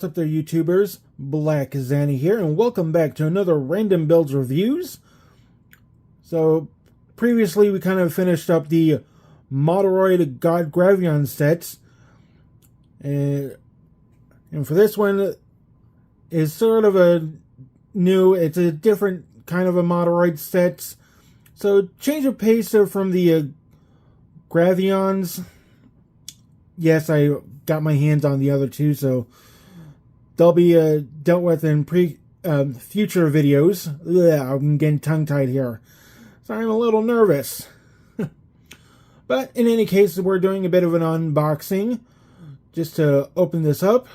up there, YouTubers? Black Zanny here, and welcome back to another Random Builds Reviews. So, previously we kind of finished up the Moderoid God Gravion sets. And for this one, it's sort of it's a different kind of a Moderoid set. So, change of pace from the Gravions. Yes, I got my hands on the other two, so they'll be dealt with in future videos. Ugh, I'm getting tongue-tied here, so I'm a little nervous. But in any case, we're doing a bit of an unboxing just to open this up.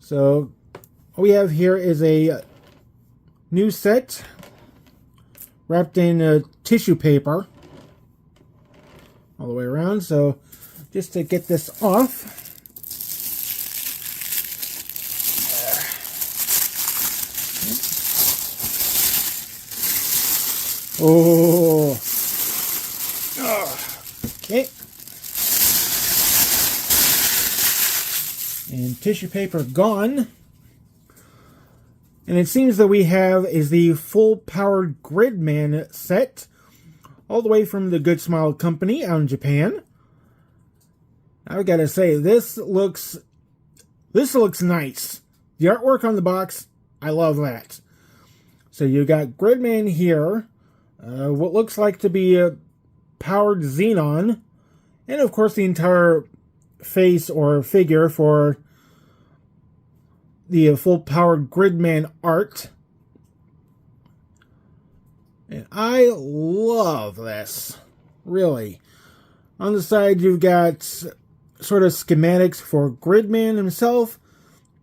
So what we have here is a new set wrapped in tissue paper all the way around. So just to get this off. Oh. Okay. And tissue paper gone. And it seems that we have is the full-powered Gridman set, all the way from the Good Smile Company out in Japan. I gotta say, this looks nice. The artwork on the box, I love that. So you got Gridman here, what looks like to be a powered Xenon, and of course the entire face or figure for the full-powered Gridman art. And I love this, really. On the side you've got sort of schematics for Gridman himself,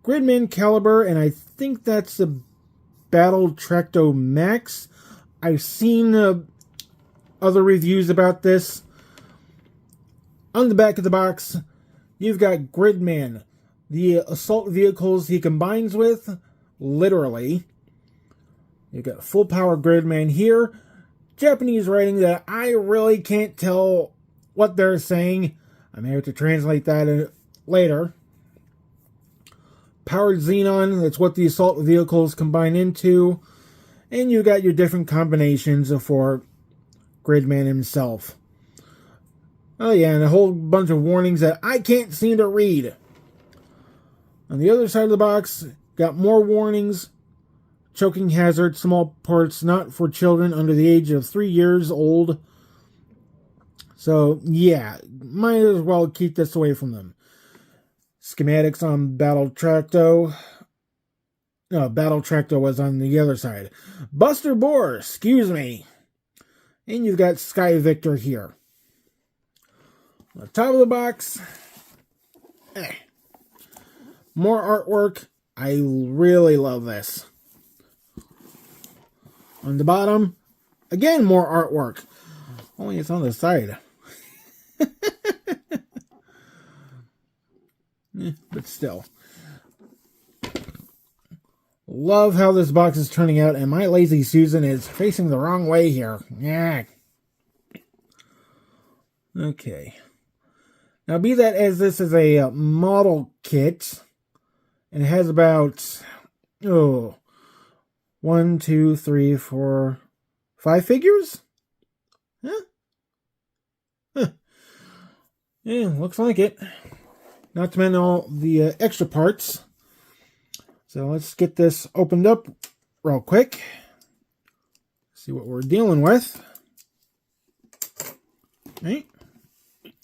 Gridman caliber, and I think that's a Battle Tracto Max. I've seen other reviews about this. On the back of the box, you've got Gridman, the assault vehicles he combines with, literally. You've got full power Gridman here. Japanese writing that I really can't tell what they're saying. I may have to translate that later. Powered Xenon, that's what the assault vehicles combine into. And you got your different combinations for Gridman himself. Oh yeah, and a whole bunch of warnings that I can't seem to read. On the other side of the box, got more warnings. Choking hazard, small parts not for children under the age of 3 years old. So, yeah, might as well keep this away from them. Schematics on Battle Tracto. No, Battle Tracto was on the other side. Buster Boar, excuse me. And you've got Sky Victor here. On the top of the box, more artwork. I really love this. On the bottom, again, more artwork. Only it's on the side. But still. Love how this box is turning out, and my lazy Susan is facing the wrong way here. Yeah. Okay. Now, be that as this is a model kit, and it has about, 1, 2, 3, 4, 5 figures? Huh? Yeah, looks like it. Not to mention all the extra parts. So let's get this opened up real quick. See what we're dealing with. Okay.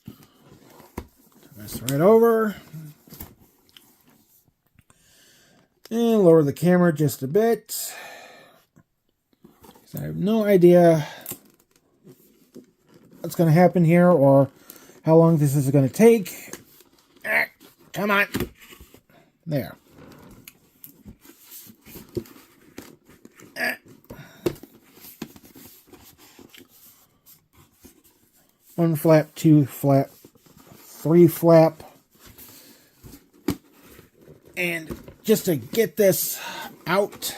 Turn this right over. And lower the camera just a bit. So I have no idea what's going to happen here or how long this is going to take. Come on. There. One flap, 2 flap, 3 flap. And just to get this out,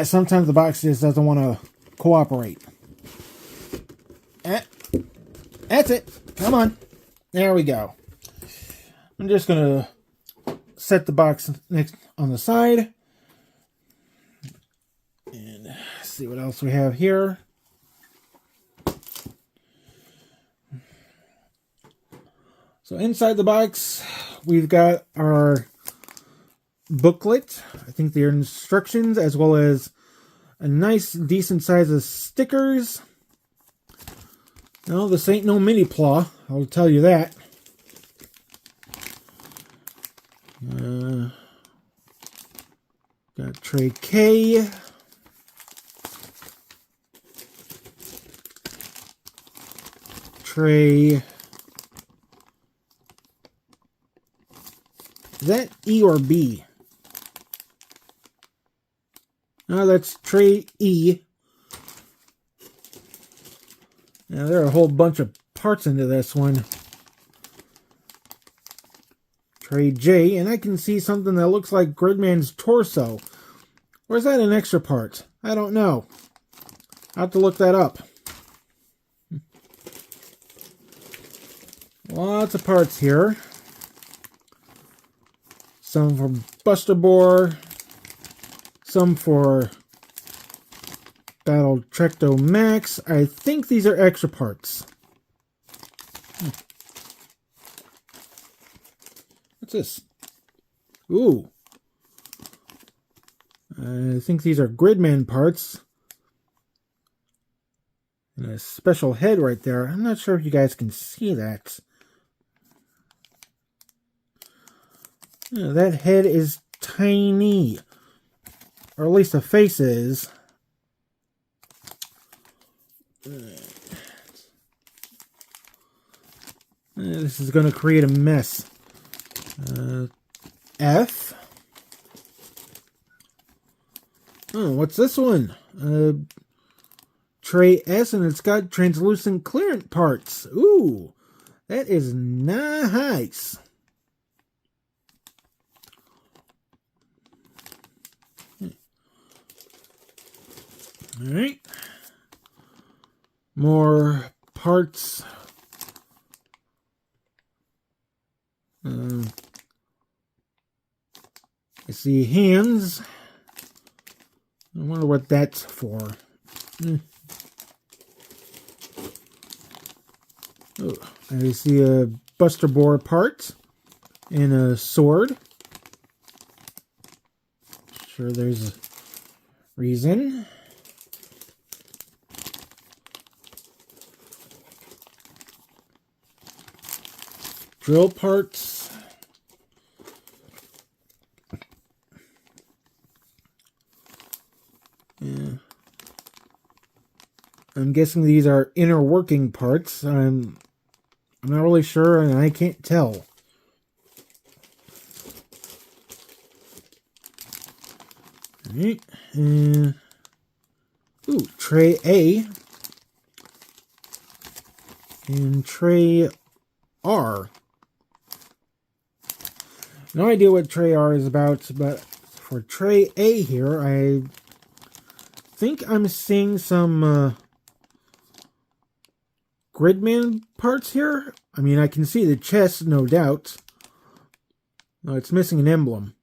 sometimes the box just doesn't want to cooperate. That's it. Come on. There we go. I'm just going to set the box next on the side. And see what else we have here. So inside the box, we've got our booklet. I think they're instructions, as well as a nice, decent size of stickers. No, this ain't no mini claw, I'll tell you that. Got tray K. Tray. Is that E or B? No, that's tray E. Now, there are a whole bunch of parts into this one. Tray J, and I can see something that looks like Gridman's torso. Or is that an extra part? I don't know. I'll have to look that up. Lots of parts here. Some for Buster Bore. Some for Battle Trecto Max. I think these are extra parts. What's this? Ooh. I think these are Gridman parts. And a special head right there. I'm not sure if you guys can see that. Yeah, that head is tiny. Or at least the face is. This is going to create a mess. F. Oh, what's this one? Tray S, and it's got translucent clearance parts. Ooh, that is nice. All right. More parts. I see hands. I wonder what that's for. Oh, I see a Buster Bore part and a sword. Sure, there's a reason. Drill parts. Yeah. I'm guessing these are inner working parts. I'm not really sure, and I can't tell. Alright. Ooh, tray A. And tray R. No idea what tray R is about, but for tray A here, I think I'm seeing some Gridman parts here. I mean, I can see the chest, no doubt. Oh, it's missing an emblem.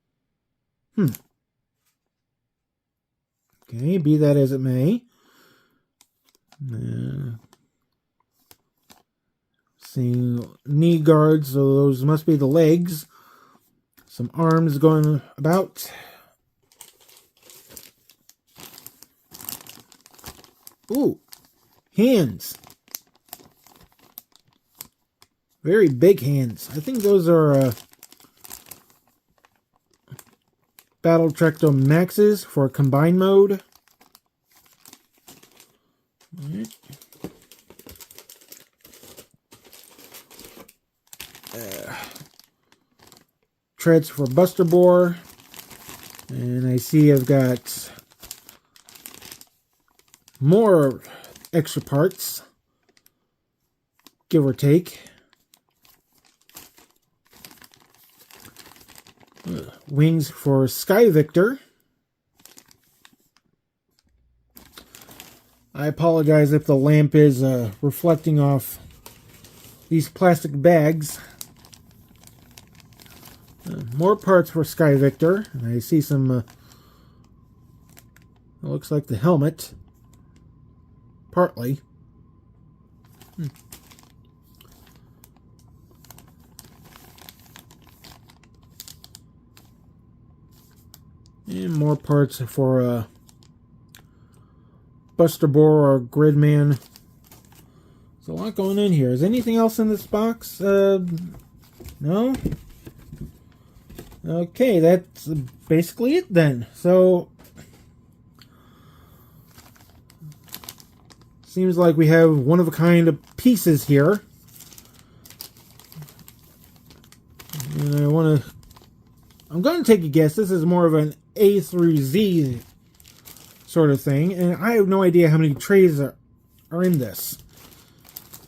Okay, be that as it may. Seeing knee guards, so those must be the legs. Some arms going about. Ooh, hands. Very big hands. I think those are Battle Trecto Maxes for combine mode. Right. Treads for Buster Bore. And I see I've got more extra parts, give or take. Wings for Sky Victor. I apologize if the lamp is reflecting off these plastic bags. More parts for Sky Victor. And I see some, it looks like the helmet. Partly. And more parts for Buster Boar or Gridman. There's a lot going in here. Is anything else in this box? No? Okay, that's basically it then. So, seems like we have one-of-a-kind pieces here. And I'm going to take a guess. This is more of an A through Z sort of thing. And I have no idea how many trays are in this.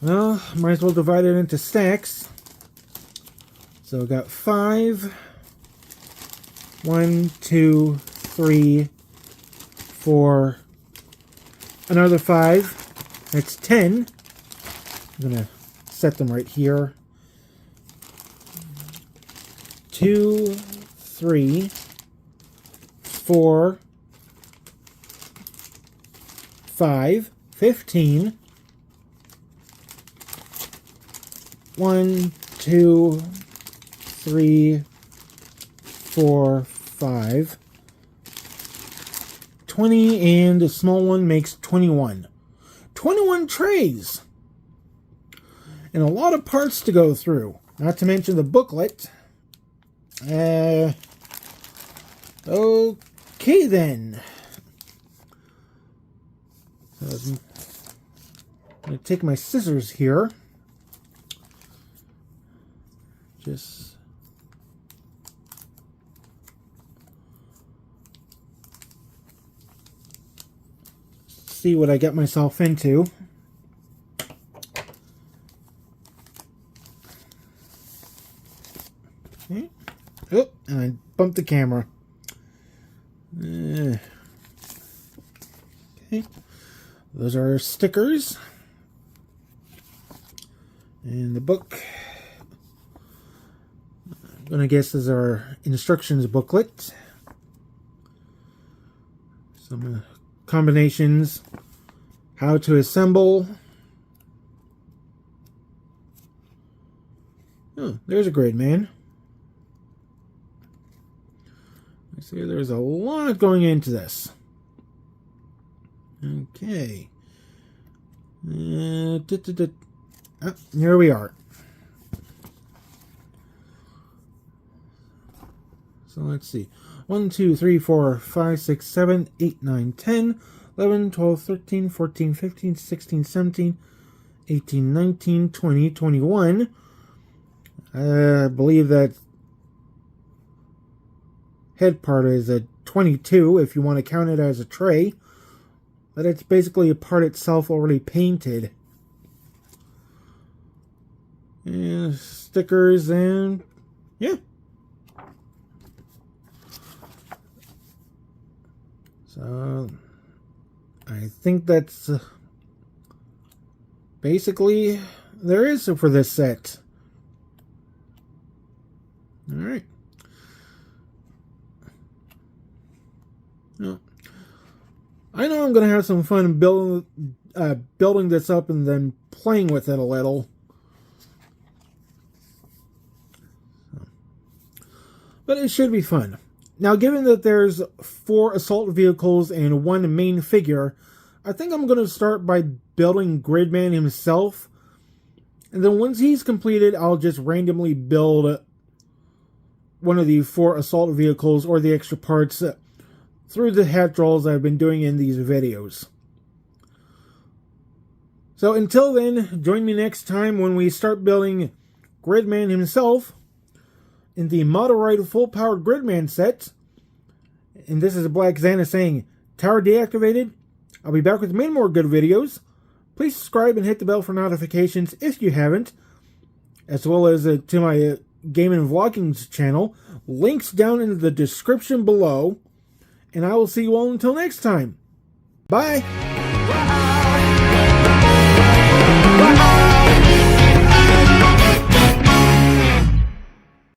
Well, might as well divide it into stacks. So we got 5. 1, 2, 3, 4. Another 5. That's 10. I'm going to set them right here. 2, 3, 4, 5, 15. 1, 2, 3, 4, 5. 20, and a small one makes 21. 21 trays! And a lot of parts to go through. Not to mention the booklet. Okay then. So I'm going to take my scissors here. Just see what I get myself into. Okay. Oh, and I bumped the camera. Okay. Those are stickers. And the book. I'm going to guess this is our instructions booklet. Some combinations. How to assemble. Oh, there's a Gridman. I see there's a lot going into this. Okay. Here we are. So let's see. 1, 2, 3, 4, 5, 6, 7, 8, 9, 10, 11, 12, 13, 14, 15, 16, 17, 18, 19, 20, 21. I believe that head part is a 22 if you want to count it as a tray. But it's basically a part itself already painted. And stickers and yeah. So I think that's basically there is for this set. All right. Well, I know I'm going to have some fun building this up and then playing with it a little. But it should be fun. Now, given that there's 4 assault vehicles and 1 main figure, I think I'm going to start by building Gridman himself. And then once he's completed, I'll just randomly build one of the 4 assault vehicles or the extra parts through the hat draws I've been doing in these videos. So until then, join me next time when we start building Gridman himself in the Moderoid full-powered Gridman set. And this is Black Xana saying, tower deactivated. I'll be back with many more good videos. Please subscribe and hit the bell for notifications if you haven't, as well as to my game and vlogging channel. Links down in the description below. And I will see you all until next time. Bye!